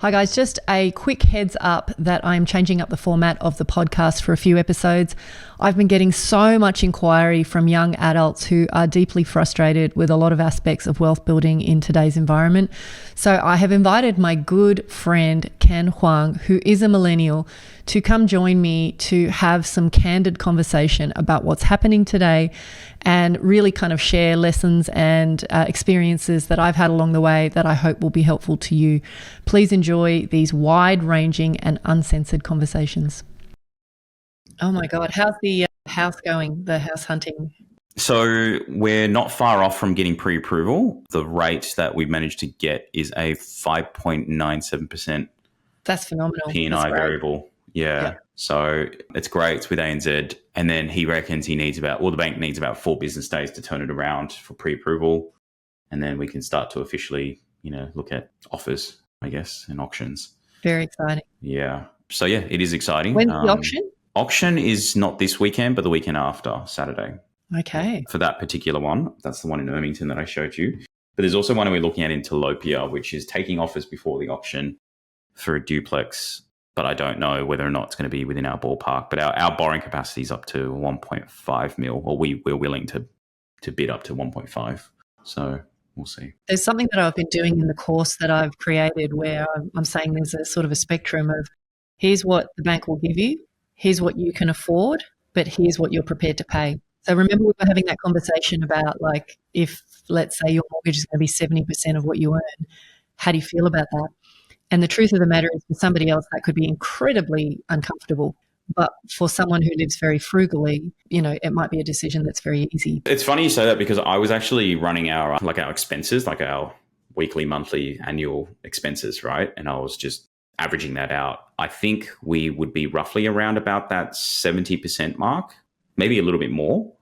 Hi guys, just a quick heads up that I'm changing up the format of the podcast for a few episodes. I've been getting so much inquiry from young adults who are deeply frustrated with a lot of aspects of wealth building in today's environment. So I have invited my good friend Kan Huang, who is a millennial, to come join me to have some candid conversation about what's happening today and really kind of share lessons and experiences that I've had along the way that I hope will be helpful to you. Please enjoy these wide-ranging and uncensored conversations. Oh my God, how's the house going, the house hunting? So we're not far off from getting pre-approval. The rate that we've managed to get is a 5.97%. That's phenomenal. P&I variable. Yeah. So it's great. It's with ANZ. And then he reckons the bank needs about 4 business days to turn it around for pre-approval. And then we can start to officially, look at offers, I guess, and auctions. Very exciting. Yeah. So yeah, it is exciting. When's the auction? Auction is not this weekend, but the weekend after, Saturday. Okay. For that particular one. That's the one in Ermington that I showed you. But there's also one we're looking at in Telopia, which is taking offers before the auction for a duplex. But I don't know whether or not it's going to be within our ballpark. But our borrowing capacity is up to 1.5 mil, or we're willing to bid up to 1.5. So we'll see. There's something that I've been doing in the course that I've created where I'm saying there's a sort of a spectrum of here's what the bank will give you, here's what you can afford, but here's what you're prepared to pay. So remember we were having that conversation about like if, let's say, your mortgage is going to be 70% of what you earn, how do you feel about that? And the truth of the matter is for somebody else that could be incredibly uncomfortable. But for someone who lives very frugally, it might be a decision that's very easy. It's funny you say that because I was actually running our expenses, like our weekly, monthly, annual expenses, right? And I was just averaging that out. I think we would be roughly around about that 70% mark, maybe a little bit more.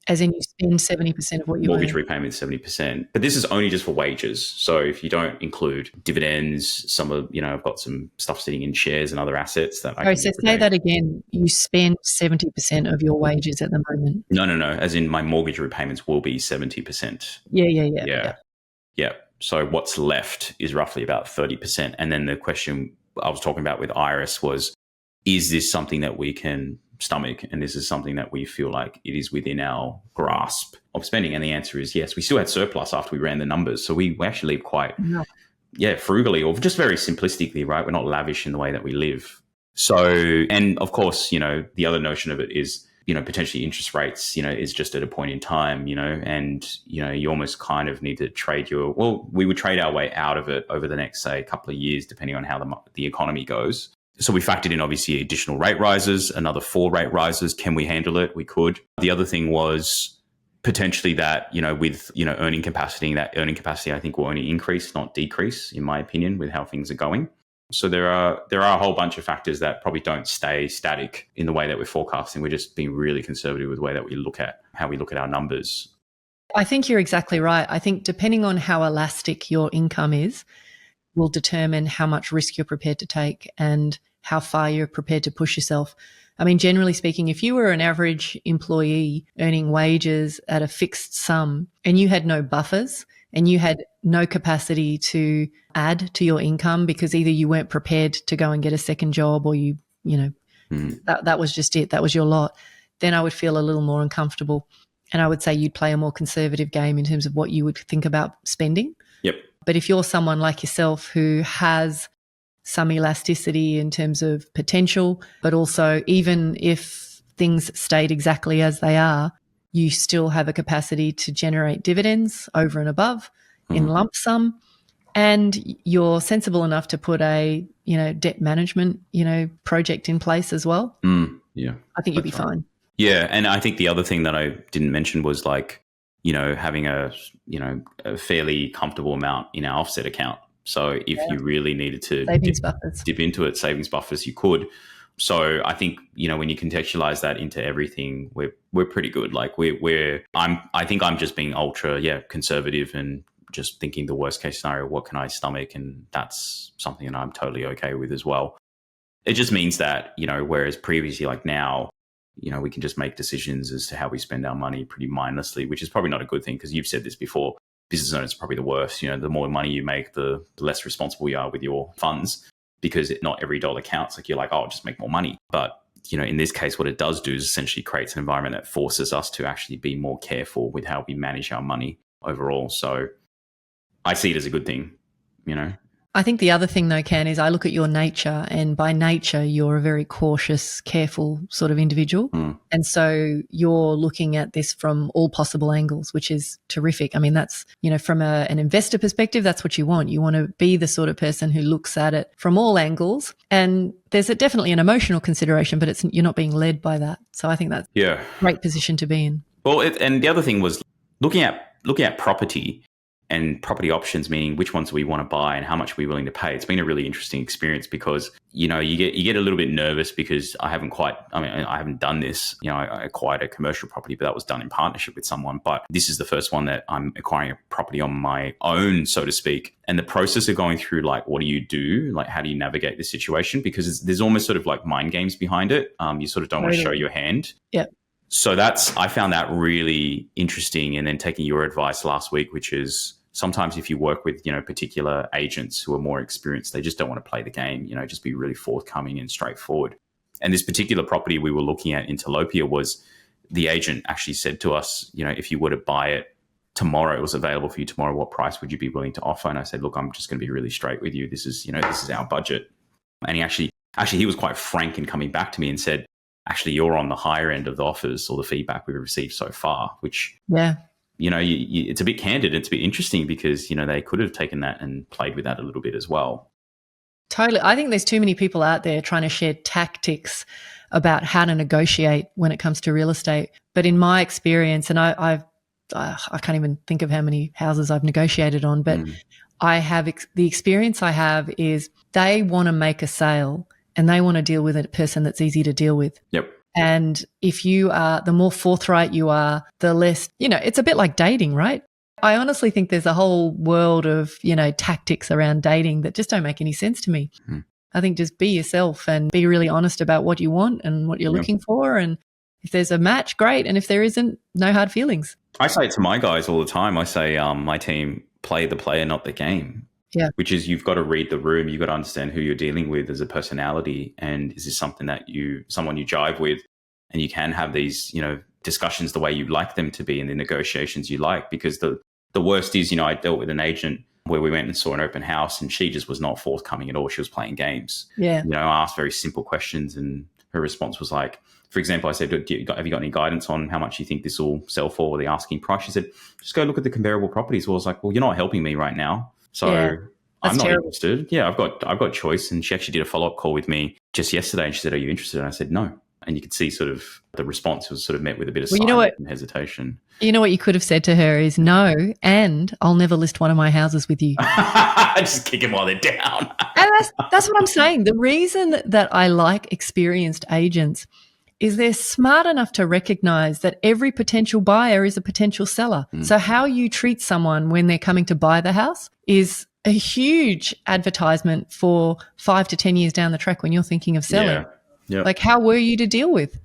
As in you spend 70% of what you mortgage earn. repayment 70%. But this is only just for wages. So if you don't include dividends, I've got some stuff sitting in shares and other assets that So say that again. You spend 70% of your wages at the moment. No. As in my mortgage repayments will be 70%. Yeah. So what's left is roughly about 30%. And then the question I was talking about with Iris was, is this something that we can stomach, and this is something that we feel like it is within our grasp of spending? And the answer is yes. We still had surplus after we ran the numbers, so we actually live quite frugally, or just very simplistically, right? We're not lavish in the way that we live. So, and of course, the other notion of it is, potentially interest rates, is just at a point in time, and you almost kind of need to we would trade our way out of it over the next, say, couple of years, depending on how the economy goes. So we factored in, obviously, additional rate rises, another 4 rate rises. Can we handle it? We could. The other thing was potentially that, with, earning capacity, that earning capacity, I think, will only increase, not decrease, in my opinion, with how things are going. So there are a whole bunch of factors that probably don't stay static in the way that we're forecasting. We're just being really conservative with the way that we look at our numbers. I think you're exactly right. I think depending on how elastic your income is, will determine how much risk you're prepared to take and how far you're prepared to push yourself. I mean, generally speaking, if you were an average employee earning wages at a fixed sum and you had no buffers and you had no capacity to add to your income because either you weren't prepared to go and get a second job or that was just it, that was your lot, then I would feel a little more uncomfortable. And I would say you'd play a more conservative game in terms of what you would think about spending. Yep. But if you're someone like yourself who has some elasticity in terms of potential, but also even if things stayed exactly as they are, you still have a capacity to generate dividends over and above in lump sum, and you're sensible enough to put a, debt management, project in place as well. Yeah. I think you'll be fine. Yeah. And I think the other thing that I didn't mention was having a fairly comfortable amount in our offset account. So if you really needed to dip into it, savings buffers, you could. So I think, when you contextualize that into everything, we're pretty good. Like I think I'm just being ultra, conservative and just thinking the worst case scenario, what can I stomach? And that's something that I'm totally okay with as well. It just means that, whereas previously, like now, we can just make decisions as to how we spend our money pretty mindlessly, which is probably not a good thing because you've said this before. Business owners are probably the worst. The more money you make, the less responsible you are with your funds. because not every dollar counts. Like you're like, oh, I'll just make more money. But, in this case, what it does do is essentially creates an environment that forces us to actually be more careful with how we manage our money overall. So I see it as a good thing. I think the other thing though, Ken, is I look at your nature, and by nature, you're a very cautious, careful sort of individual. And so you're looking at this from all possible angles, which is terrific. I mean, that's, from an investor perspective, that's what you want. You want to be the sort of person who looks at it from all angles. And there's definitely an emotional consideration, but you're not being led by that. So I think that's a great position to be in. Well, and the other thing was looking at property and property options, meaning which ones we want to buy and how much we're willing to pay. It's been a really interesting experience because, you get a little bit nervous because I haven't done this. I acquired a commercial property, but that was done in partnership with someone. But this is the first one that I'm acquiring a property on my own, so to speak. And the process of going through, like, what do you do? Like, how do you navigate this situation? Because there's almost sort of like mind games behind it. You sort of don't want to show your hand. Yeah. So I found that really interesting. And then taking your advice last week, which is, sometimes if you work with, particular agents who are more experienced, they just don't want to play the game, just be really forthcoming and straightforward. And this particular property we were looking at in Telopia was, the agent actually said to us, if you were to buy it tomorrow, it was available for you tomorrow, what price would you be willing to offer? And I said, look, I'm just going to be really straight with you. This is our budget. And he actually he was quite frank in coming back to me and said, actually, you're on the higher end of the offers or the feedback we've received so far, which, it's a bit candid. It's a bit interesting because, they could have taken that and played with that a little bit as well. Totally. I think there's too many people out there trying to share tactics about how to negotiate when it comes to real estate. But in my experience, and I can't even think of how many houses I've negotiated on, but I have the experience I have is they want to make a sale and they want to deal with a person that's easy to deal with. Yep. And if you are, the more forthright you are, the less, it's a bit like dating, right? I honestly think there's a whole world of, tactics around dating that just don't make any sense to me. I think just be yourself and be really honest about what you want and what you're looking for. And if there's a match, great. And if there isn't, no hard feelings. I say it to my guys all the time. I say, my team, play the player, not the game. Yeah. Which is, you've got to read the room. You've got to understand who you're dealing with as a personality. And is this something that someone you jive with, and you can have these, discussions the way you like them to be in the negotiations you like. Because the worst is, I dealt with an agent where we went and saw an open house and she just was not forthcoming at all. She was playing games. Yeah. I asked very simple questions and her response was like, for example, I said, have you got any guidance on how much you think this will sell for, or the asking price? She said, just go look at the comparable properties. Well, I was like, well, you're not helping me right now. So I'm not interested. Yeah, I've got choice. And she actually did a follow-up call with me just yesterday and she said, are you interested? And I said, no. And you could see sort of the response was sort of met with a bit of silence and hesitation. You know what you could have said to her is, no, and I'll never list one of my houses with you. Just kick them while they're down. And that's what I'm saying. The reason that I like experienced agents is they're smart enough to recognize that every potential buyer is a potential seller. So how you treat someone when they're coming to buy the house is a huge advertisement for 5 to 10 years down the track when you're thinking of selling. Yeah. Like, how were you to deal with?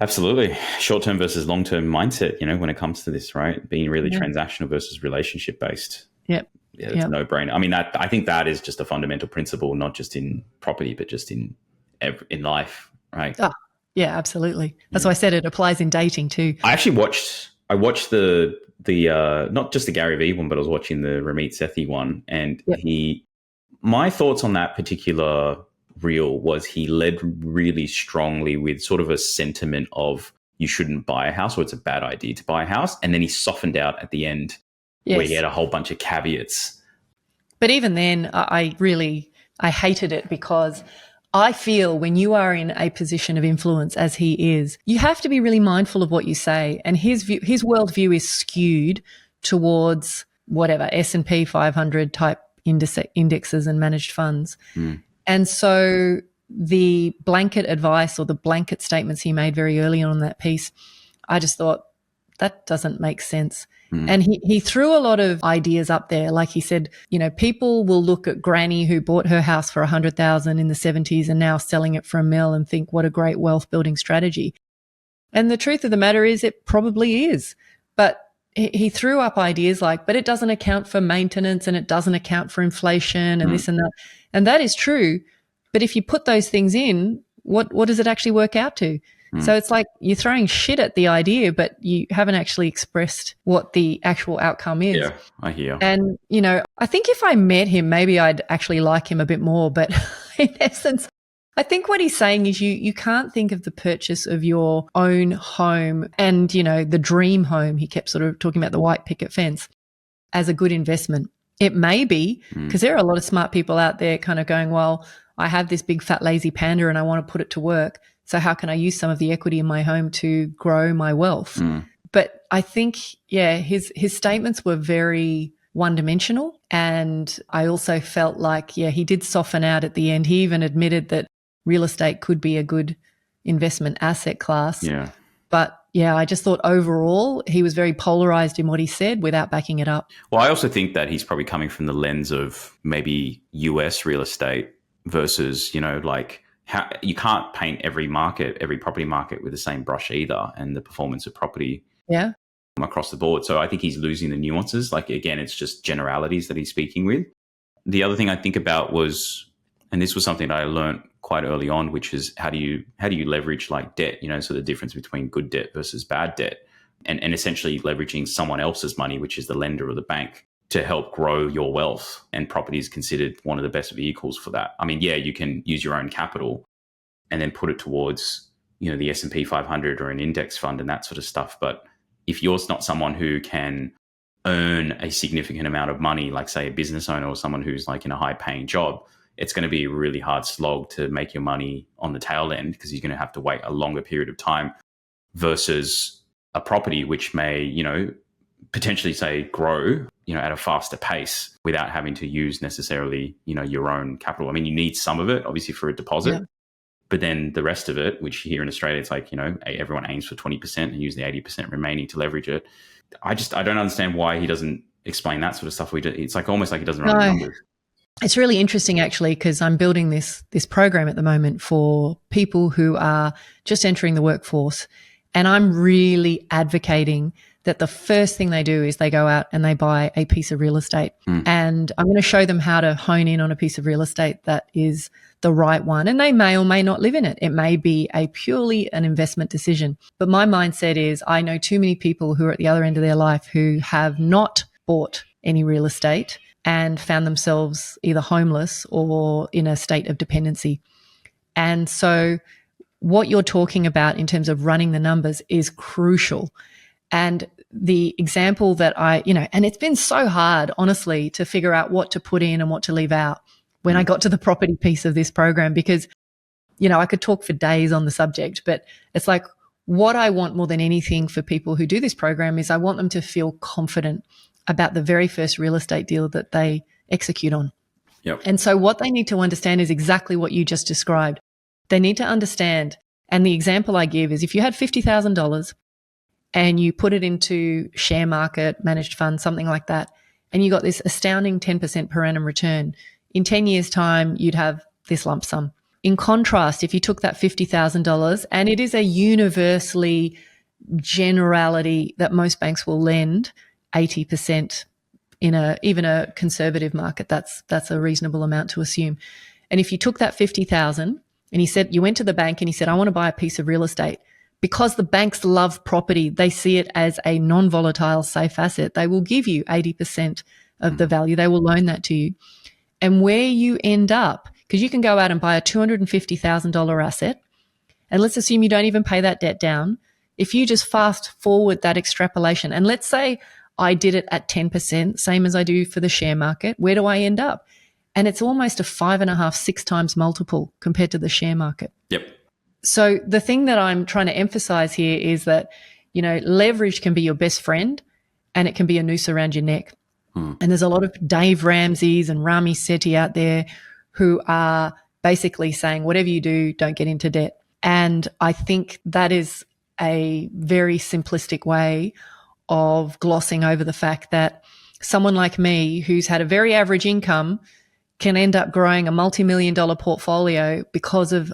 Absolutely. Short-term versus long-term mindset, when it comes to this, right? Being really transactional versus relationship-based. Yep. Yeah, it's a no-brainer. I mean, I think that is just a fundamental principle, not just in property, but just in life, right? Oh, yeah, absolutely. That's why I said it applies in dating too. I watched the not just the Gary Vee one, but I was watching the Ramit Sethi one, and my thoughts on that particular reel was he led really strongly with sort of a sentiment of you shouldn't buy a house, or it's a bad idea to buy a house, and then he softened out at the end where he had a whole bunch of caveats. But even then, I hated it because I feel when you are in a position of influence, as he is, you have to be really mindful of what you say. And his worldview is skewed towards whatever S&P 500 type indexes and managed funds. And so the blanket advice or the blanket statements he made very early on in that piece, I just thought that doesn't make sense. And he threw a lot of ideas up there. Like he said, people will look at Granny who bought her house for $100,000 in the 70s and now selling it for $1 million and think what a great wealth building strategy. And the truth of the matter is it probably is. But he threw up ideas like, but it doesn't account for maintenance and it doesn't account for inflation and this and that. And that is true. But if you put those things in, what does it actually work out to? So it's like you're throwing shit at the idea, but you haven't actually expressed what the actual outcome is. Yeah, I hear. And, I think if I met him, maybe I'd actually like him a bit more. But in essence, I think what he's saying is you can't think of the purchase of your own home and, the dream home. He kept sort of talking about the white picket fence as a good investment. It may be, because there are a lot of smart people out there kind of going, well, I have this big fat lazy panda and I want to put it to work. So how can I use some of the equity in my home to grow my wealth? But I think, his statements were very one-dimensional. And I also felt like, he did soften out at the end. He even admitted that real estate could be a good investment asset class. Yeah. But I just thought overall he was very polarized in what he said without backing it up. Well, I also think that he's probably coming from the lens of maybe US real estate versus, how you can't paint every property market with the same brush either, and the performance of property across the board. So I think he's losing the nuances. Like, again, it's just generalities that he's speaking with. The other thing I think about was, and this was something that I learned quite early on, which is how do you leverage like debt, so the difference between good debt versus bad debt, and essentially leveraging someone else's money, which is the lender or the bank, to help grow your wealth. And property is considered one of the best vehicles for that. I mean, you can use your own capital and then put it towards, the S&P 500 or an index fund and that sort of stuff. But if you're not someone who can earn a significant amount of money, like say a business owner or someone who's like in a high paying job, it's going to be a really hard slog to make your money on the tail end, because you're going to have to wait a longer period of time versus a property which may, potentially say grow, at a faster pace without having to use necessarily, your own capital. I mean, you need some of it obviously for a deposit, but then the rest of it, which here in Australia, it's like, everyone aims for 20% and use the 80% remaining to leverage it. I don't understand why he doesn't explain that sort of stuff. It's like almost like he doesn't run the numbers. It's really interesting actually, because I'm building this program at the moment for people who are just entering the workforce. And I'm really advocating that the first thing they do is they go out and they buy a piece of real estate. And I'm going to show them how to hone in on a piece of real estate that is the right one. And they may or may not live in it. It may be purely an investment decision. But my mindset is I know too many people who are at the other end of their life who have not bought any real estate and found themselves either homeless or in a state of dependency. And so what you're talking about in terms of running the numbers is crucial. And the example that and it's been so hard, honestly, to figure out what to put in and what to leave out when I got to the property piece of this program, because, I could talk for days on the subject, but it's like what I want more than anything for people who do this program is I want them to feel confident about the very first real estate deal that they execute on. Yep. And so what they need to understand is exactly what you just described. They need to understand, and the example I give is if you had $50,000 and you put it into share market, managed funds, something like that, and you got this astounding 10% per annum return, in 10 years' time, you'd have this lump sum. In contrast, if you took that $50,000, and it is a universally generality that most banks will lend 80% in even a conservative market, that's a reasonable amount to assume. And if you took that 50,000 and you went to the bank and he said, I want to buy a piece of real estate, because the banks love property, they see it as a non-volatile safe asset. They will give you 80% of the value. They will loan that to you. And where you end up, because you can go out and buy a $250,000 asset, and let's assume you don't even pay that debt down. If you just fast forward that extrapolation, and let's say I did it at 10%, same as I do for the share market, where do I end up? And it's almost a 5.5, 6 times multiple compared to the share market. Yep. So the thing that I'm trying to emphasize here is that, leverage can be your best friend and it can be a noose around your neck. And there's a lot of Dave Ramsey's and Rami Sethi out there who are basically saying, whatever you do, don't get into debt. And I think that is a very simplistic way of glossing over the fact that someone like me who's had a very average income can end up growing a multi-million-dollar portfolio because of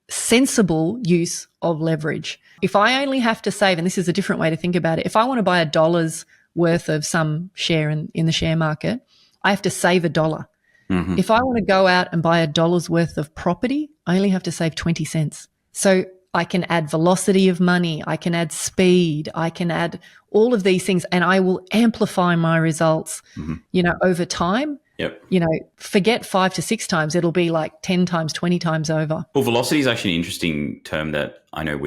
sensible use of leverage. If I only have to save, and this is a different way to think about it, if I want to buy $1 worth of some share in the share market, I have to save $1. If I want to go out and buy $1 worth of property, I only have to save 20 cents. So I can add velocity of money, I can add speed, I can add all of these things, and I will amplify my results, over time. Yep. Forget 5 to 6 times, it'll be like 10 times, 20 times over. Well, velocity is actually an interesting term that I know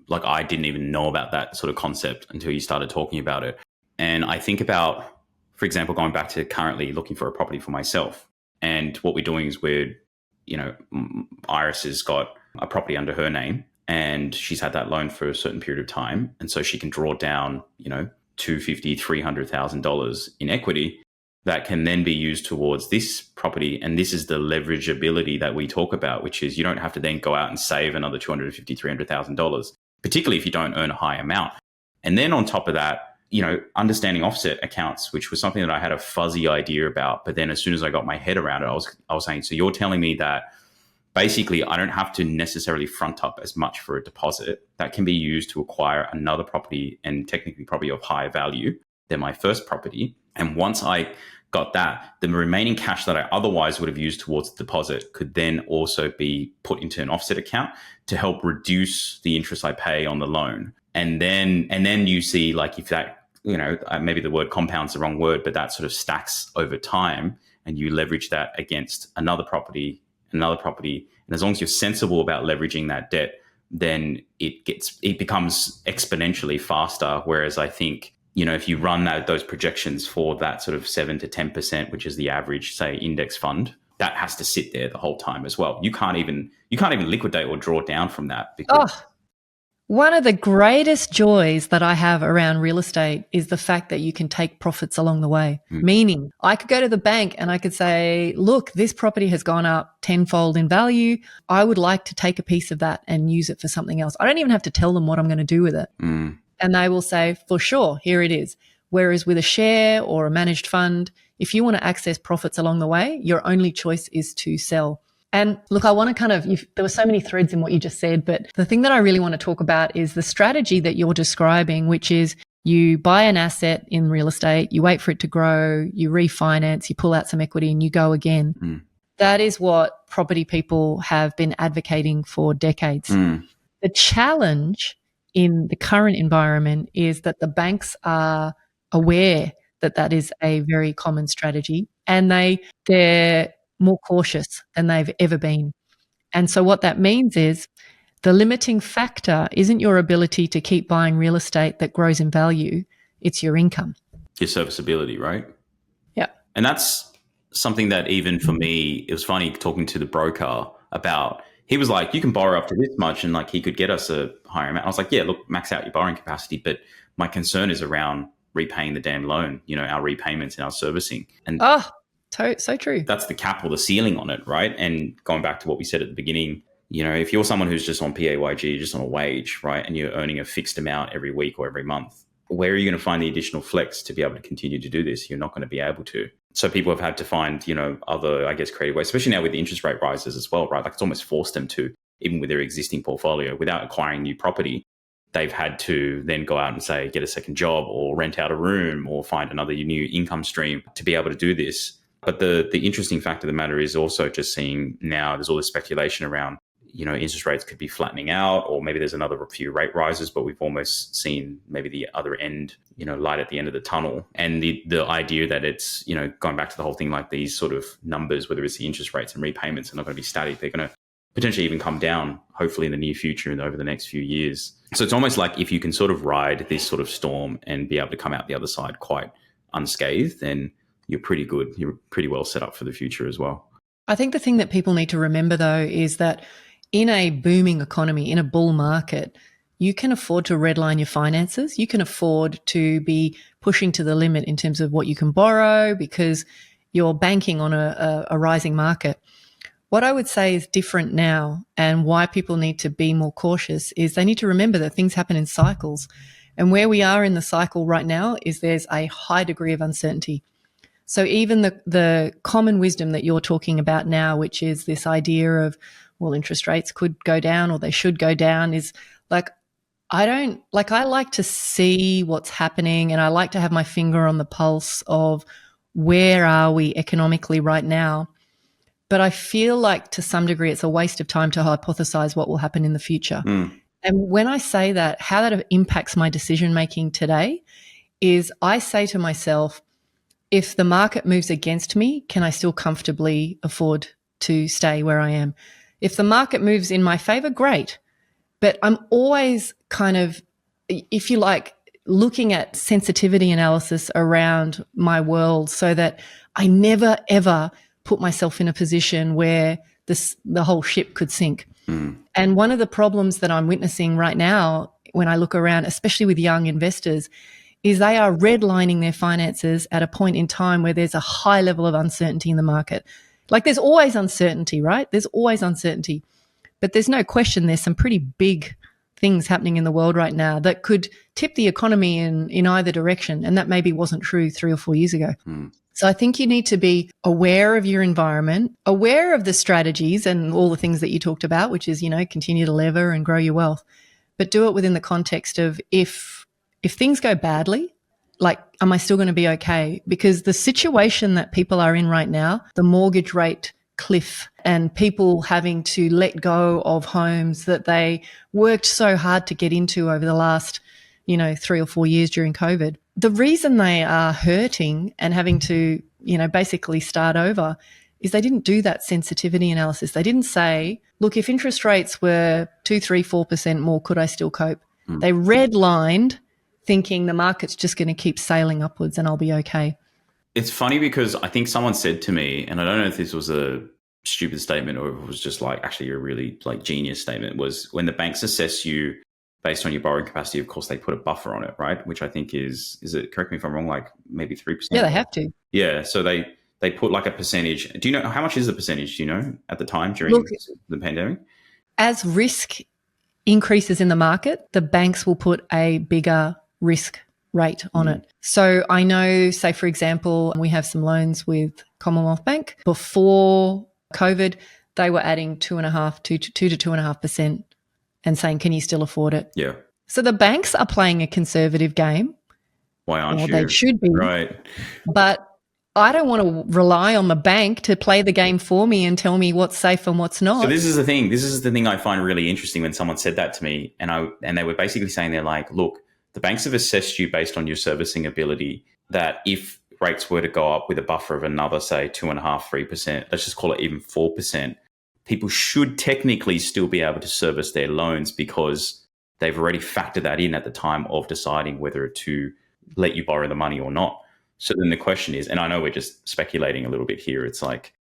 I didn't even know about that sort of concept until you started talking about it. And I think about, for example, going back to currently looking for a property for myself. And what we're doing is Iris has got a property under her name and she's had that loan for a certain period of time. And so she can draw down, $250,000, $300,000 in equity that can then be used towards this property. And this is the leverageability that we talk about, which is you don't have to then go out and save another $250,000, $300,000, particularly if you don't earn a high amount. And then on top of that, understanding offset accounts, which was something that I had a fuzzy idea about. But then as soon as I got my head around it, I was saying, so you're telling me that basically I don't have to necessarily front up as much for a deposit that can be used to acquire another property, and technically probably of higher value than my first property. And once I got that, the remaining cash that I otherwise would have used towards the deposit could then also be put into an offset account to help reduce the interest I pay on the loan. And then you see, like, if that, maybe the word compound's the wrong word, but that sort of stacks over time and you leverage that against another property. And as long as you're sensible about leveraging that debt, then it becomes exponentially faster. Whereas I think, if you run those projections for that sort of 7 to 10%, which is the average, say, index fund, that has to sit there the whole time as well. You can't even liquidate or draw down from that. Because one of the greatest joys that I have around real estate is the fact that you can take profits along the way. Meaning I could go to the bank and I could say, look, this property has gone up tenfold in value. I would like to take a piece of that and use it for something else. I don't even have to tell them what I'm going to do with it. And they will say, for sure, here it is. Whereas with a share or a managed fund, if you want to access profits along the way, your only choice is to sell. And look, I want to there were so many threads in what you just said, but the thing that I really want to talk about is the strategy that you're describing, which is you buy an asset in real estate, you wait for it to grow, you refinance, you pull out some equity and you go again. That is what property people have been advocating for decades. The challenge in the current environment is that the banks are aware that that is a very common strategy, and they're more cautious than they've ever been. And so what that means is the limiting factor isn't your ability to keep buying real estate that grows in value, it's your income. Your serviceability, right? Yeah. And that's something that even for me, it was funny talking to the broker about. He was like, you can borrow up to this much, and like he could get us a higher amount. I was like, yeah, look, max out your borrowing capacity. But my concern is around repaying the damn loan, our repayments and our servicing. And so true. That's the cap or the ceiling on it, right? And going back to what we said at the beginning, if you're someone who's just on PAYG, just on a wage, right, and you're earning a fixed amount every week or every month, where are you going to find the additional flex to be able to continue to do this? You're not going to be able to. So people have had to find, other, I guess, creative ways, especially now with the interest rate rises as well, right? Like it's almost forced them to, even with their existing portfolio, without acquiring new property, they've had to then go out and say, get a second job or rent out a room or find another new income stream to be able to do this. But the interesting fact of the matter is also just seeing now there's all this speculation around, interest rates could be flattening out, or maybe there's another few rate rises, but we've almost seen maybe the other end, light at the end of the tunnel. And the idea that it's, going back to the whole thing, like these sort of numbers, whether it's the interest rates and repayments, are not going to be static. They're going to potentially even come down, hopefully in the near future and over the next few years. So it's almost like if you can sort of ride this sort of storm and be able to come out the other side quite unscathed, then you're pretty good. You're pretty well set up for the future as well. I think the thing that people need to remember, though, is that in a booming economy, in a bull market, you can afford to redline your finances. You can afford to be pushing to the limit in terms of what you can borrow because you're banking on a rising market. What I would say is different now, and why people need to be more cautious is they need to remember that things happen in cycles. And where we are in the cycle right now is there's a high degree of uncertainty. So even the common wisdom that you're talking about now, which is this idea of, well, interest rates could go down or they should go down, is like, I like to see what's happening, and I like to have my finger on the pulse of where are we economically right now. but I feel like to some degree it's a waste of time to hypothesize what will happen in the future. And when I say that, how that impacts my decision making today is I say to myself, if the market moves against me, can I still comfortably afford to stay where I am? If the market moves in my favor, great. But I'm always kind of, if you like, looking at sensitivity analysis around my world so that I never, ever put myself in a position where the whole ship could sink. And one of the problems that I'm witnessing right now when I look around, especially with young investors, is they are redlining their finances at a point in time where there's a high level of uncertainty in the market. Like there's always uncertainty, right? There's always uncertainty. But there's no question there's some pretty big things happening in the world right now that could tip the economy in either direction. And that maybe wasn't true 3 or 4 years ago. So I think you need to be aware of your environment, aware of the strategies and all the things that you talked about, which is, continue to lever and grow your wealth, but do it within the context of if things go badly, like, am I still going to be okay? Because the situation that people are in right now, the mortgage rate cliff and people having to let go of homes that they worked so hard to get into over the last, 3 or 4 years during COVID. The reason they are hurting and having to, basically start over is they didn't do that sensitivity analysis. They didn't say, look, if interest rates were 2, 3, 4% more, could I still cope? They redlined thinking the market's just going to keep sailing upwards and I'll be okay. It's funny because I think someone said to me, and I don't know if this was a stupid statement or if it was just like actually a really like genius statement, was when the banks assess you based on your borrowing capacity, of course, they put a buffer on it, right? Which I think is it, correct me if I'm wrong, like maybe 3%? Yeah, they have to. Yeah, so they put like a percentage. Do you know, how much is the percentage, do you know, at the time during the pandemic? As risk increases in the market, the banks will put a bigger risk rate on it. So I know, say, for example, we have some loans with Commonwealth Bank. Before COVID, they were adding 2.5 to 2.5% and saying, can you still afford it? Yeah. So the banks are playing a conservative game. Why aren't you? They should be. Right. But I don't want to rely on the bank to play the game for me and tell me what's safe and what's not. So this is the thing. This is the thing I find really interesting when someone said that to me, and they were basically saying, they're like, look, the banks have assessed you based on your servicing ability, that if rates were to go up with a buffer of another, say, 2.5%, 3%, let's just call it even 4%, people should technically still be able to service their loans because they've already factored that in at the time of deciding whether to let you borrow the money or not. So then the question is, and I know we're just speculating a little bit here, it's like,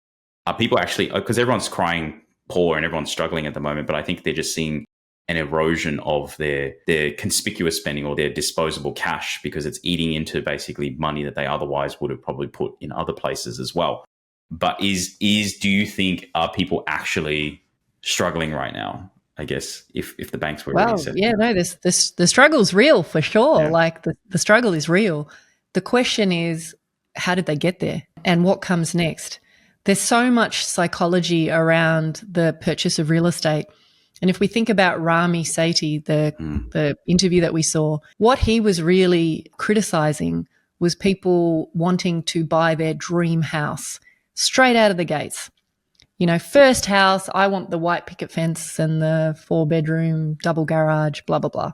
are people actually, because everyone's crying poor and everyone's struggling at the moment, but I think they're just seeing an erosion of their conspicuous spending or their disposable cash because it's eating into basically money that they otherwise would have probably put in other places as well. But do you think, are people actually struggling right now? I guess if the banks were really set. Yeah, no, the struggle's real for sure. Yeah. Like the struggle is real. The question is, how did they get there and what comes next? There's so much psychology around the purchase of real estate. And if we think about Rami Sethi, the interview that we saw, what he was really criticizing was people wanting to buy their dream house straight out of the gates. First house, I want the white picket fence and the 4-bedroom double garage, blah, blah, blah.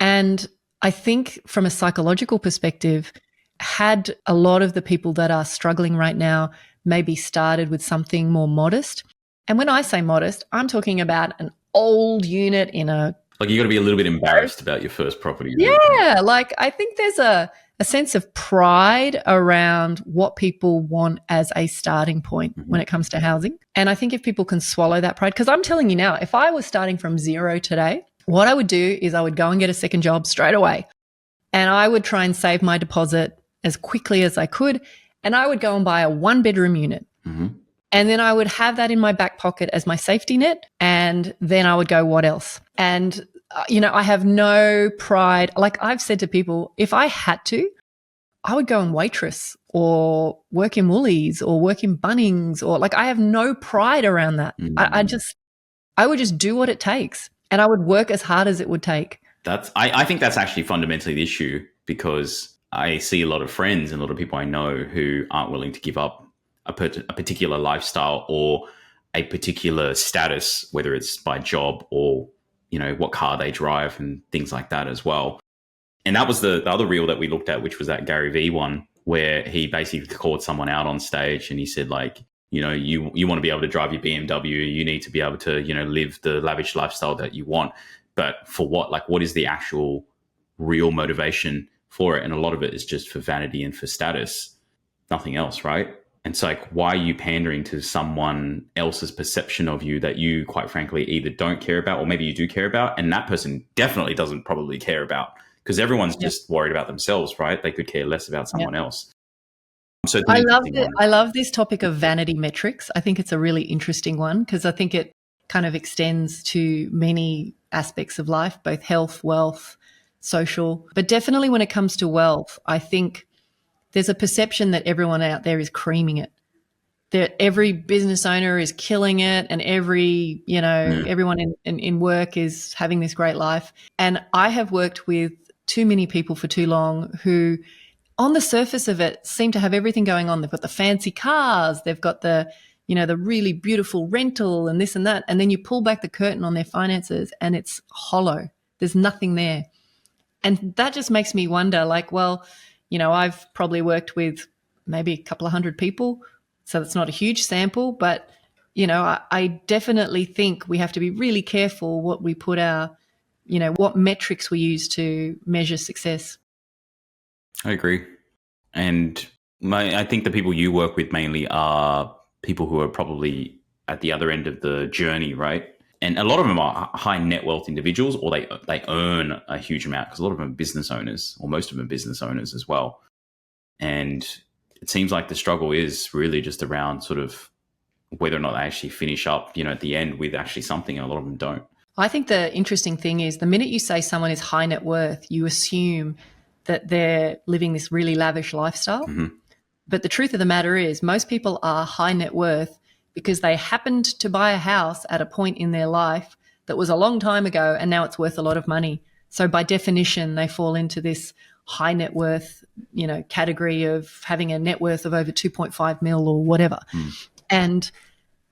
And I think from a psychological perspective, had a lot of the people that are struggling right now maybe started with something more modest. And when I say modest, I'm talking about an old unit in a... Like you got to be a little bit embarrassed about your first property. Yeah, like I think there's a sense of pride around what people want as a starting point when it comes to housing. And I think if people can swallow that pride, because I'm telling you now, if I was starting from zero today, what I would do is I would go and get a second job straight away. And I would try and save my deposit as quickly as I could. And I would go and buy a 1-bedroom unit. And then I would have that in my back pocket as my safety net. And then I would go, what else? And, I have no pride. Like I've said to people, if I had to, I would go and waitress or work in Woolies or work in Bunnings or like I have no pride around that. I would just do what it takes and I would work as hard as it would take. I think that's actually fundamentally the issue because I see a lot of friends and a lot of people I know who aren't willing to give up a particular lifestyle or a particular status, whether it's by job or, what car they drive and things like that as well. And that was the other reel that we looked at, which was that Gary Vee one, where he basically called someone out on stage and he said, like, you want to be able to drive your BMW, you need to be able to, live the lavish lifestyle that you want. But for what? Like, what is the actual real motivation for it? And a lot of it is just for vanity and for status, nothing else, right? And it's like, why are you pandering to someone else's perception of you that you, quite frankly, either don't care about or maybe you do care about, and that person definitely doesn't probably care about, because everyone's just worried about themselves, right? They could care less about someone else. So I love this topic of vanity metrics. I think it's a really interesting one because I think it kind of extends to many aspects of life, both health, wealth, social. But definitely when it comes to wealth, I think there's a perception that everyone out there is creaming it, that every business owner is killing it and everyone in work is having this great life. And I have worked with too many people for too long who on the surface of it seem to have everything going on. They've got the fancy cars, they've got the really beautiful rental and this and that. And then you pull back the curtain on their finances and it's hollow. There's nothing there. And that just makes me wonder, like, well, I've probably worked with maybe a couple of hundred people, so that's not a huge sample, but, I definitely think we have to be really careful what we put what metrics we use to measure success. I agree. And I think the people you work with mainly are people who are probably at the other end of the journey, right? And a lot of them are high net wealth individuals, or they earn a huge amount, because a lot of them are business owners, or most of them are business owners as well. And it seems like the struggle is really just around sort of whether or not they actually finish up, at the end with actually something, and a lot of them don't. I think the interesting thing is the minute you say someone is high net worth, you assume that they're living this really lavish lifestyle. Mm-hmm. But the truth of the matter is most people are high net worth because they happened to buy a house at a point in their life that was a long time ago and now it's worth a lot of money. So by definition, they fall into this high net worth, category of having a net worth of over 2.5 mil or whatever. And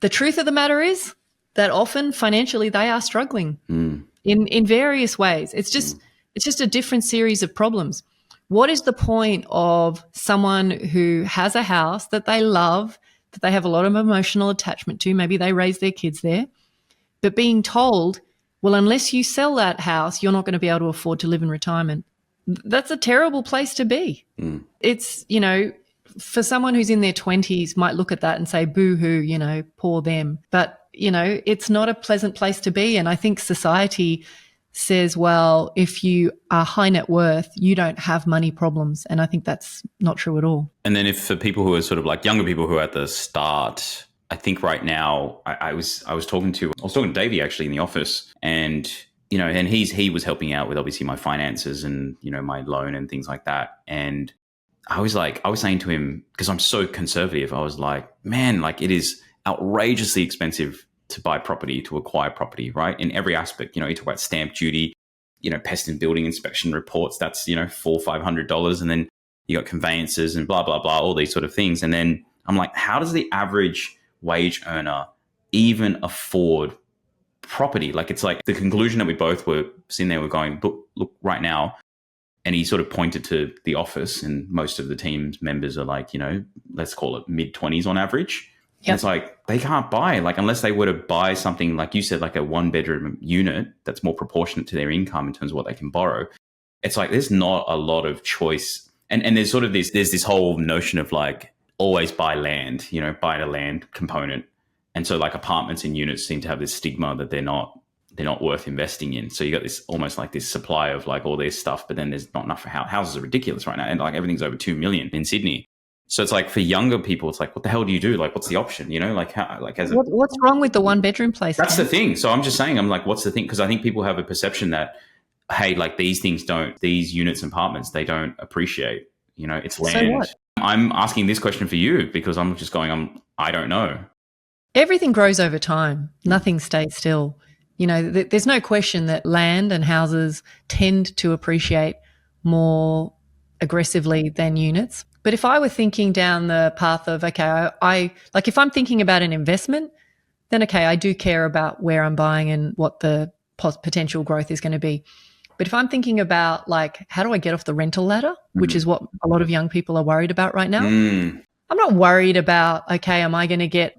the truth of the matter is that often financially they are struggling in various ways. It's just a different series of problems. What is the point of someone who has a house that they love, that they have a lot of emotional attachment to, maybe they raise their kids there, but being told, well, unless you sell that house, you're not going to be able to afford to live in retirement? That's a terrible place to be. It's, for someone who's in their 20s might look at that and say, boo-hoo, poor them. But, it's not a pleasant place to be. And I think society says, well, if you are high net worth, you don't have money problems. And I think that's not true at all. And then if for people who are sort of like younger people who are at the start, I think right now I was talking to Davey actually in the office, and and he was helping out with obviously my finances and my loan and things like that. And I was saying to him, because I'm so conservative, I was like, man, like it is outrageously expensive to buy property, to acquire property, right? In every aspect, you talk about stamp duty, pest and building inspection reports, that's, $400-500. And then you got conveyances and blah, blah, blah, all these sort of things. And then I'm like, how does the average wage earner even afford property? Like, it's like the conclusion that we both were sitting there, we're going, look right now. And he sort of pointed to the office, and most of the team's members are like, let's call it mid-20s on average. Yep. And it's like, they can't buy, like, unless they were to buy something, like you said, like a 1-bedroom unit that's more proportionate to their income in terms of what they can borrow. It's like, there's not a lot of choice. And there's sort of there's this whole notion of like, always buy land, buy the land component. And so like apartments and units seem to have this stigma that they're not worth investing in. So you got this almost like this supply of like all this stuff, but then there's not enough for houses are ridiculous right now. And like everything's over 2 million in Sydney. So it's like for younger people, it's like, what the hell do you do? Like, what's the option? Like how, like as what's wrong with the 1-bedroom place? That's the thing. So I'm just saying, I'm like, what's the thing? Because I think people have a perception that, hey, like these units and apartments, they don't appreciate, it's land. So what? I'm asking this question for you because I'm just going, I don't know. Everything grows over time. Nothing stays still. There's no question that land and houses tend to appreciate more aggressively than units. But if I were thinking down the path of, okay, I like if I'm thinking about an investment, then okay, I do care about where I'm buying and what the potential growth is going to be. But if I'm thinking about like, how do I get off the rental ladder, which is what a lot of young people are worried about right now. I'm not worried about, okay, am I going to get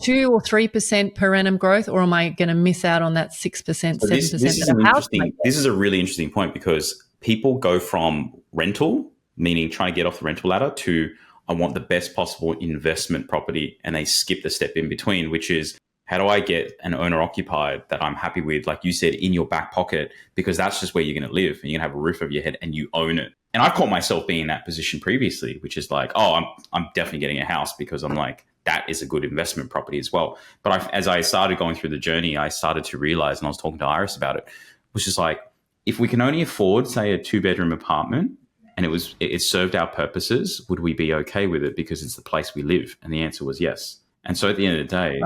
2 or 3% per annum growth, or am I going to miss out on that 6%, 7% that a house might get? This is a really interesting point, because people go from rental, meaning trying to get off the rental ladder, to I want the best possible investment property, and they skip the step in between, which is how do I get an owner occupied that I'm happy with, like you said, in your back pocket, because that's just where you're going to live and you're going to have a roof over your head and you own it. And I've caught myself being in that position previously, which is like, oh, I'm definitely getting a house because I'm like, that is a good investment property as well. But as I started going through the journey, I started to realize, and I was talking to Iris about it, was just like, if we can only afford, say, a 2-bedroom apartment and it served our purposes, would we be okay with it because it's the place we live? And the answer was yes. And so at the end of the day,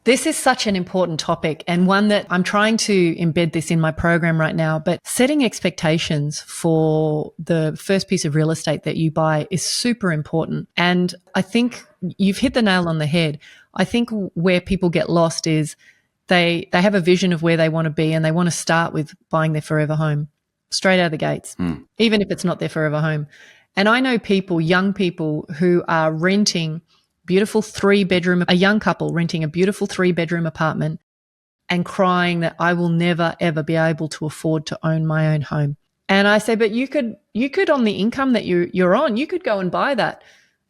this is such an important topic, and one that I'm trying to embed this in my program right now. But setting expectations for the first piece of real estate that you buy is super important. And I think you've hit the nail on the head. I think where people get lost is they have a vision of where they want to be, and they want to start with buying their forever home straight out of the gates, even if it's not their forever home. And I know people, young people, who are renting beautiful 3-bedroom, a young couple renting a beautiful 3-bedroom apartment and crying that I will never, ever be able to afford to own my own home. And I say, but you could on the income that you're on, you could go and buy that,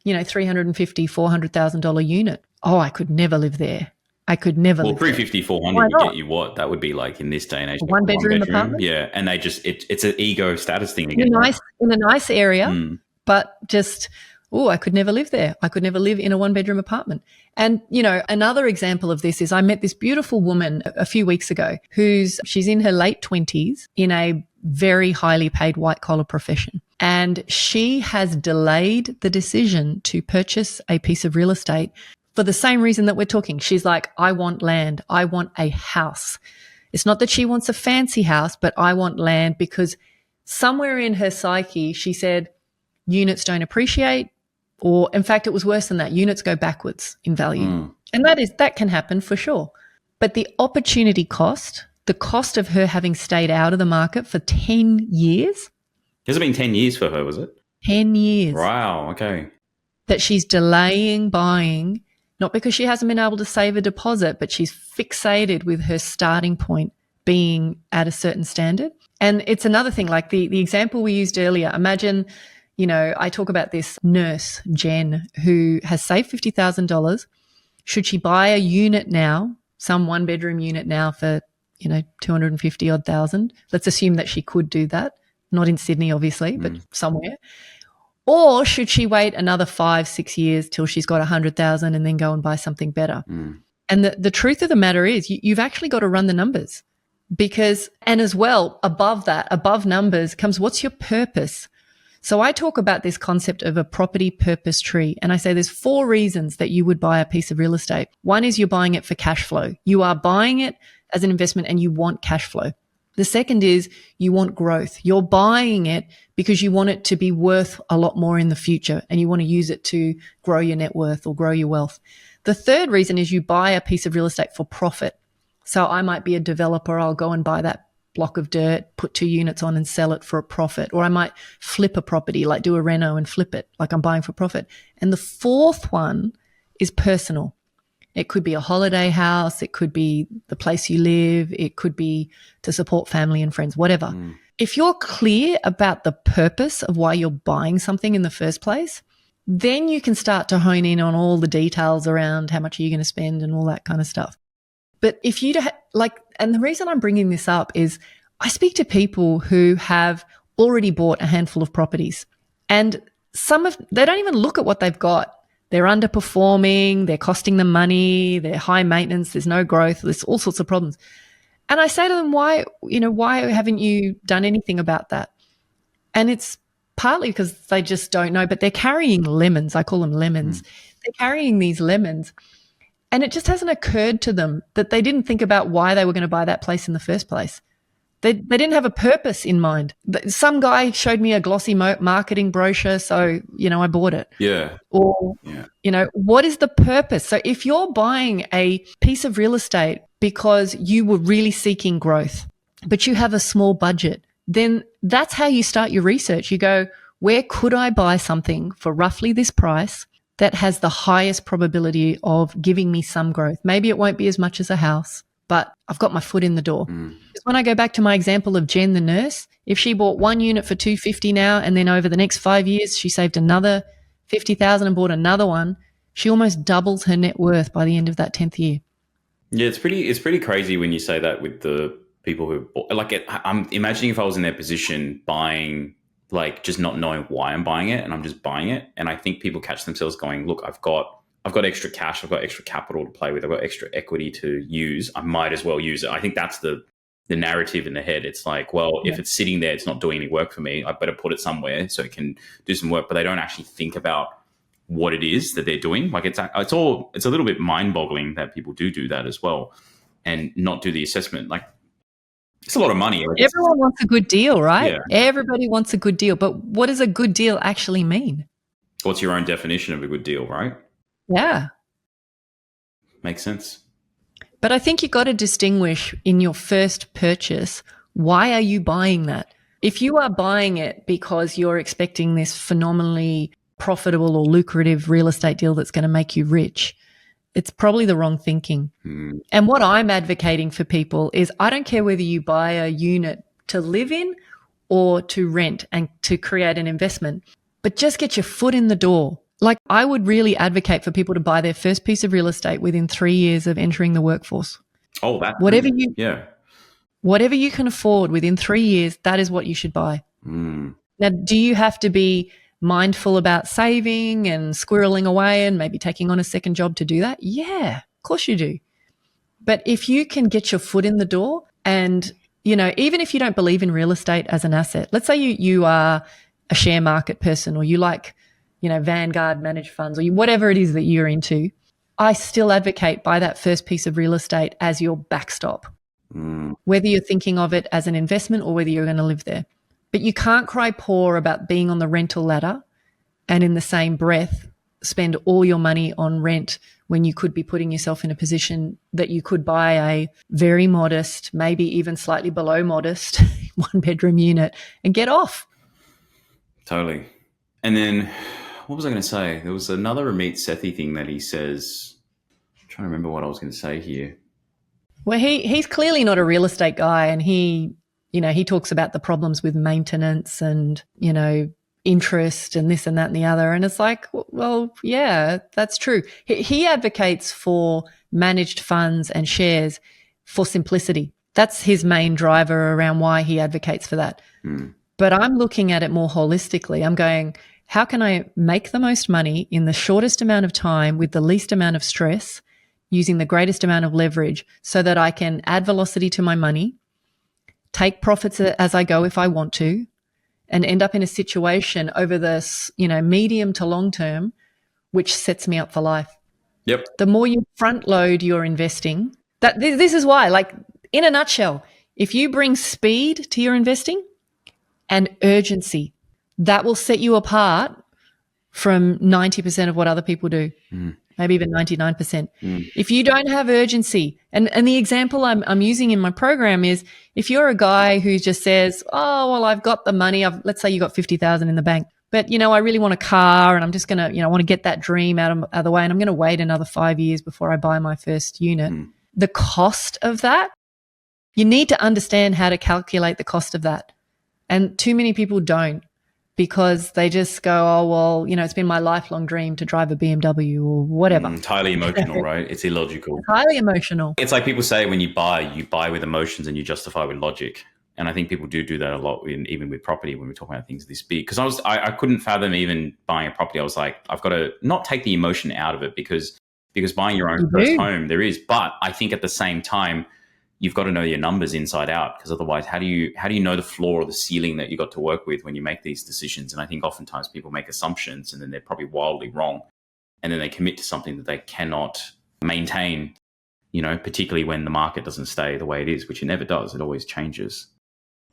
$350,000, $400,000 unit. Oh, I could never live there. I could never live there. 350, 400 would get you what? That would be like in this day and age. A one-bedroom apartment? Yeah. And they just, it's an ego status thing again. In a nice area, but just... oh, I could never live there. I could never live in a 1-bedroom apartment. And, another example of this is I met this beautiful woman a few weeks ago she's in her late 20s in a very highly paid white collar profession. And she has delayed the decision to purchase a piece of real estate for the same reason that we're talking. She's like, I want land. I want a house. It's not that she wants a fancy house, but I want land, because somewhere in her psyche, she said, units don't appreciate. Or in fact, it was worse than that. Units go backwards in value. And that can happen for sure. But the opportunity cost, the cost of her having stayed out of the market for 10 years. Has it been 10 years for her, was it? 10 years. Wow, okay. That she's delaying buying, not because she hasn't been able to save a deposit, but she's fixated with her starting point being at a certain standard. And it's another thing, like the example we used earlier. Imagine... I talk about this nurse, Jen, who has saved $50,000. Should she buy a unit now, some 1-bedroom unit now for, 250 odd thousand? Let's assume that she could do that. Not in Sydney, obviously, but somewhere. Or should she wait another 5-6 years till she's got 100,000 and then go and buy something better? And the truth of the matter is you've actually got to run the numbers, and as well, above numbers comes, what's your purpose? So I talk about this concept of a property purpose tree, and I say there's 4 reasons that you would buy a piece of real estate. One is you're buying it for cash flow. You are buying it as an investment and you want cash flow. The second is you want growth. You're buying it because you want it to be worth a lot more in the future and you want to use it to grow your net worth or grow your wealth. The third reason is you buy a piece of real estate for profit. So I might be a developer. I'll go and buy that block of dirt, put 2 units on and sell it for a profit. Or I might flip a property, like do a reno and flip it, like I'm buying for profit. And the fourth one is personal. It could be a holiday house. It could be the place you live. It could be to support family and friends, whatever. If you're clear about the purpose of why you're buying something in the first place, then you can start to hone in on all the details around how much are you going to spend and all that kind of stuff. But if you and the reason I'm bringing this up is I speak to people who have already bought a handful of properties, and they don't even look at what they've got. They're underperforming, they're costing them money, they're high maintenance, there's no growth, there's all sorts of problems. And I say to them, why haven't you done anything about that? And it's partly because they just don't know, but they're carrying lemons. I call them lemons. They're carrying these lemons. And it just hasn't occurred to them that they didn't think about why they were going to buy that place in the first place. They didn't have a purpose in mind. Some guy showed me a glossy marketing brochure, so, I bought it. Yeah. Or, what is the purpose? So if you're buying a piece of real estate because you were really seeking growth, but you have a small budget, then that's how you start your research. You go, where could I buy something for roughly this price that has the highest probability of giving me some growth? Maybe it won't be as much as a house, but I've got my foot in the door. Because when I go back to my example of Jen, the nurse, if she bought one unit for $250 now, and then over the next 5 years, she saved another $50,000 and bought another one, she almost doubles her net worth by the end of that 10th year. Yeah, it's pretty crazy when you say that with the people who I'm imagining if I was in their position buying, like, just not knowing why I'm buying it, and I'm just buying it. And I think people catch themselves going, look, I've got extra cash, I've got extra capital to play with, I've got extra equity to use, I might as well use it. I think that's the narrative in the head. It's like, well, if it's sitting there, it's not doing any work for me, I better put it somewhere so it can do some work. But they don't actually think about what it is that they're doing. Like, it's a little bit mind-boggling that people do that as well, and not do the assessment. Like, it's a lot of money. Everyone wants a good deal, right? Yeah. Everybody wants a good deal. But what does a good deal actually mean? What's your own definition of a good deal, right? Yeah. Makes sense. But I think you've got to distinguish in your first purchase, why are you buying that? If you are buying it because you're expecting this phenomenally profitable or lucrative real estate deal that's going to make you rich, it's probably the wrong thinking. And what I'm advocating for people is, I don't care whether you buy a unit to live in or to rent and to create an investment, but just get your foot in the door. Like, I would really advocate for people to buy their first piece of real estate within 3 years of entering the workforce. Oh, that. Whatever you can afford within 3 years, that is what you should buy. Now, do you have to be mindful about saving and squirreling away and maybe taking on a second job to do that? Yeah, of course you do. But if you can get your foot in the door, and, even if you don't believe in real estate as an asset, let's say you are a share market person, or you like, Vanguard managed funds, or whatever it is that you're into, I still advocate buy that first piece of real estate as your backstop, whether you're thinking of it as an investment or whether you're going to live there. But you can't cry poor about being on the rental ladder and in the same breath spend all your money on rent when you could be putting yourself in a position that you could buy a very modest, maybe even slightly below modest, 1-bedroom unit and get off. Totally. And then, what was I going to say? There was another Ramit Sethi thing that he says. I'm trying to remember what I was going to say here. Well, he's clearly not a real estate guy, and he talks about the problems with maintenance and, interest and this and that and the other. And it's like, well, yeah, that's true. He advocates for managed funds and shares for simplicity. That's his main driver around why he advocates for that. But I'm looking at it more holistically. I'm going, how can I make the most money in the shortest amount of time with the least amount of stress, using the greatest amount of leverage, so that I can add velocity to my money, take profits as I go if I want to, and end up in a situation over this, medium to long term, which sets me up for life. Yep. The more you front load your investing, this is why, like, in a nutshell, if you bring speed to your investing and urgency, that will set you apart from 90% of what other people do, maybe even 99%. If you don't have urgency, and the example I'm using in my program is, if you're a guy who just says, oh, well, I've got the money, let's say you got 50,000 in the bank, but, I really want a car, and I'm just going to, I want to get that dream out of the way, and I'm going to wait another 5 years before I buy my first unit. The cost of that, you need to understand how to calculate the cost of that. And too many people don't, because they just go, oh, well, it's been my lifelong dream to drive a BMW or whatever. It's highly emotional, right? It's illogical. It's highly emotional. It's like people say, when you buy with emotions and you justify with logic. And I think people do that a lot, even with property, when we're talking about things this big. Because I couldn't fathom even buying a property. I was like, I've got to not take the emotion out of it, because buying your own first home, there is. But I think at the same time, you've got to know your numbers inside out, because otherwise, how do you know the floor or the ceiling that you got to work with when you make these decisions? And I think oftentimes people make assumptions, and then they're probably wildly wrong, and then they commit to something that they cannot maintain. Particularly when the market doesn't stay the way it is, which it never does. It always changes.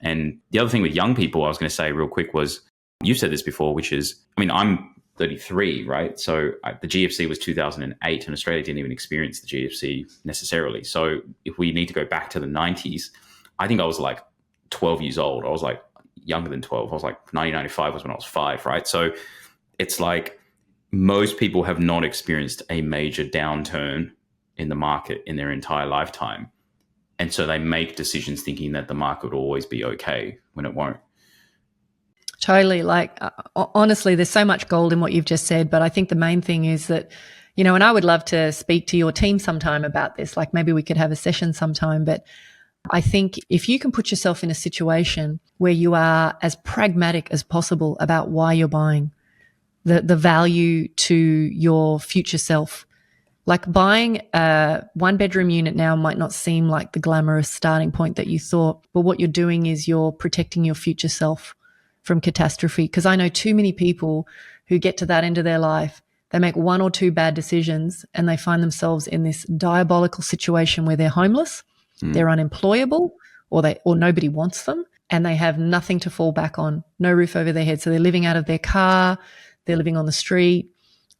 And the other thing with young people, I was going to say real quick was, you said this before, which is, I mean, I'm 33, right? So the GFC was 2008 and Australia didn't even experience the GFC necessarily. So if we need to go back to the 90s, I think I was like 12 years old. I was like younger than 12. I was like 1995 was when I was 5, right? So it's like most people have not experienced a major downturn in the market in their entire lifetime. And so they make decisions thinking that the market will always be okay when it won't. Totally. Like, honestly, there's so much gold in what you've just said. But I think the main thing is that, you know, and I would love to speak to your team sometime about this. Like maybe we could have a session sometime. But I think if you can put yourself in a situation where you are as pragmatic as possible about why you're buying, the value to your future self. Like buying a 1-bedroom unit now might not seem like the glamorous starting point that you thought, but what you're doing is you're protecting your future self from catastrophe. Because I know too many people who get to that end of their life, they make 1 or 2 bad decisions and they find themselves in this diabolical situation where they're homeless, they're unemployable, or nobody wants them, and they have nothing to fall back on, no roof over their head. So they're living out of their car, they're living on the street.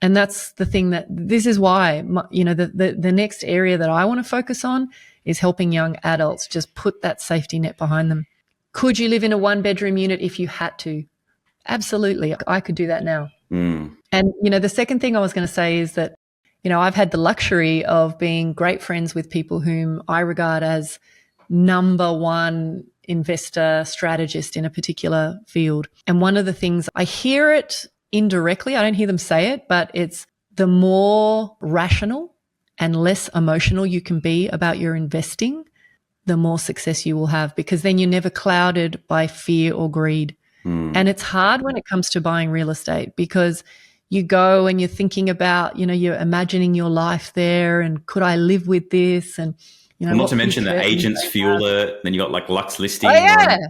And that's the thing that this is why, you know, the next area that I want to focus on is helping young adults just put that safety net behind them. Could you live in a 1-bedroom unit if you had to? Absolutely. I could do that now. And, you know, the second thing I was going to say is that, you know, I've had the luxury of being great friends with people whom I regard as number one investor strategist in a particular field. And one of the things, I hear it indirectly, I don't hear them say it, but it's the more rational and less emotional you can be about your investing, the more success you will have, because then you're never clouded by fear or greed. And it's hard when it comes to buying real estate because you go and you're thinking about, you know, you're imagining your life there and could I live with this? And, you know, not to mention the agents fuel it. Then you got like Lux listing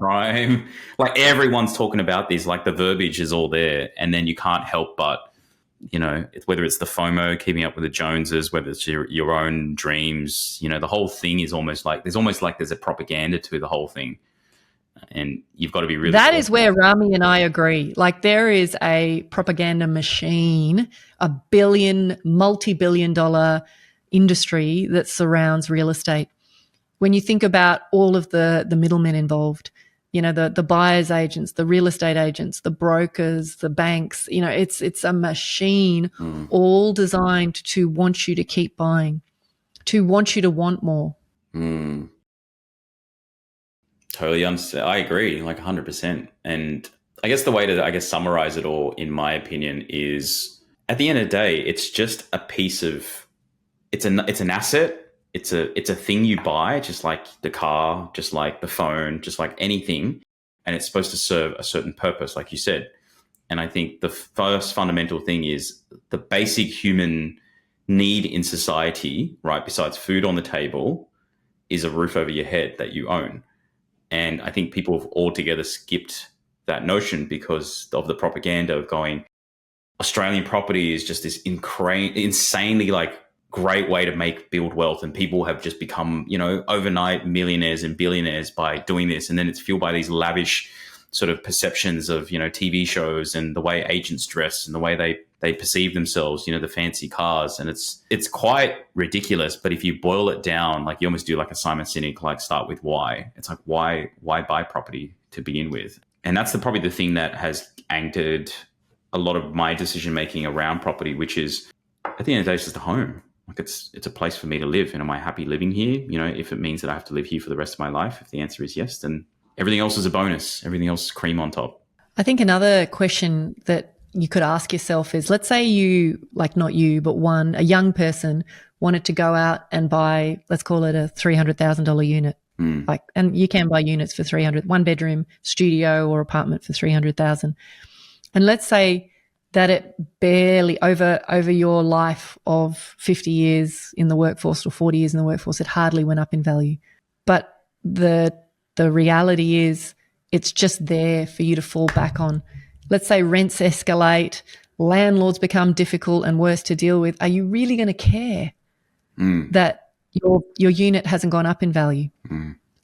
Prime. Like everyone's talking about this, like the verbiage is all there. And then you can't help but, you know, whether it's the FOMO, keeping up with the Joneses, whether it's your own dreams, you know, the whole thing is almost like there's a propaganda to the whole thing. And you've got to be really. That is where Rami and I agree. Like there is a propaganda machine, a multi-billion-dollar industry that surrounds real estate. When you think about all of the middlemen involved, you know, the buyer's agents, the real estate agents, the brokers, the banks, you know, it's a machine all designed to want you to keep buying, to want you to want more. Totally understand. I agree, like 100%. And I guess the way to, summarize it all, in my opinion, is at the end of the day, it's just a piece of, it's an asset. It's a thing you buy, just like the car, just like the phone, just like anything. And it's supposed to serve a certain purpose, like you said. And I think the first fundamental thing is the basic human need in society, right, besides food on the table, is a roof over your head that you own. And I think people have altogether skipped that notion because of the propaganda of going, Australian property is just this insanely like great way to build wealth. And people have just become, you know, overnight millionaires and billionaires by doing this. And then it's fueled by these lavish sort of perceptions of, you know, TV shows and the way agents dress and the way they perceive themselves, you know, the fancy cars. And it's quite ridiculous. But if you boil it down, like you almost do like a Simon Sinek, like start with why. It's like, why buy property to begin with? And that's probably the thing that has anchored a lot of my decision-making around property, which is at the end of the day, it's just a home. Like it's a place for me to live. And am I happy living here? You know, if it means that I have to live here for the rest of my life, if the answer is yes, then everything else is a bonus. Everything else is cream on top. I think another question that you could ask yourself is, let's say you, like not you, but a young person wanted to go out and buy, let's call it a $300,000 unit. And you can buy units for 1-bedroom studio or apartment for 300,000. And let's say that it barely over your life of 50 years in the workforce or 40 years in the workforce, it hardly went up in value. But the reality is it's just there for you to fall back on. Let's say rents escalate, landlords become difficult and worse to deal with. Are you really going to care that your unit hasn't gone up in value?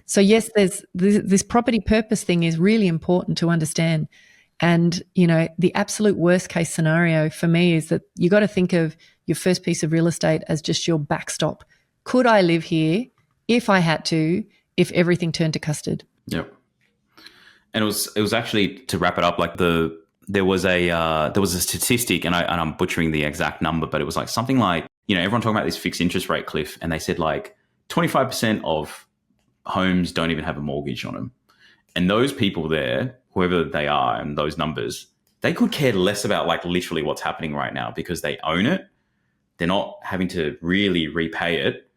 So yes, there's this property purpose thing is really important to understand. And, you know, the absolute worst case scenario for me is that you got to think of your first piece of real estate as just your backstop. Could I live here if I had to, if everything turned to custard? Yep. And it was actually, to wrap it up, like there was a statistic, and I'm butchering the exact number, but it was like something like, you know, everyone talking about this fixed interest rate cliff, and they said like 25% of homes don't even have a mortgage on them. And those people there, whoever they are, and those numbers, they could care less about like literally what's happening right now because they own it. They're not having to really repay it.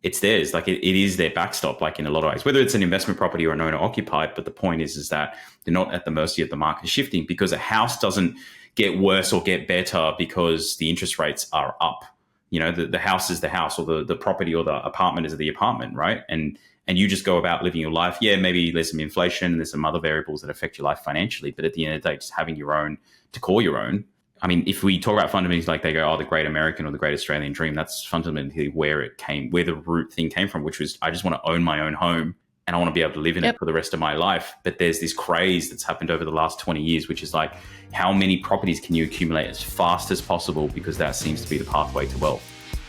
It's theirs. Like it is their backstop, like in a lot of ways, whether it's an investment property or an owner occupied. But the point is that they're not at the mercy of the market shifting, because a house doesn't get worse or get better because the interest rates are up. You know, the house is the house, or the property or the apartment is the apartment, right? And you just go about living your life. Yeah, maybe there's some inflation, there's some other variables that affect your life financially, but at the end of the day, just having your own to call your own. I mean, if we talk about fundamentals, like they go, oh, the great American or the great Australian dream, that's fundamentally where the root thing came from, which was, I just want to own my own home and I want to be able to live in it for the rest of my life. But there's this craze that's happened over the last 20 years, which is like, how many properties can you accumulate as fast as possible? Because that seems to be the pathway to wealth.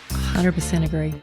100% agree.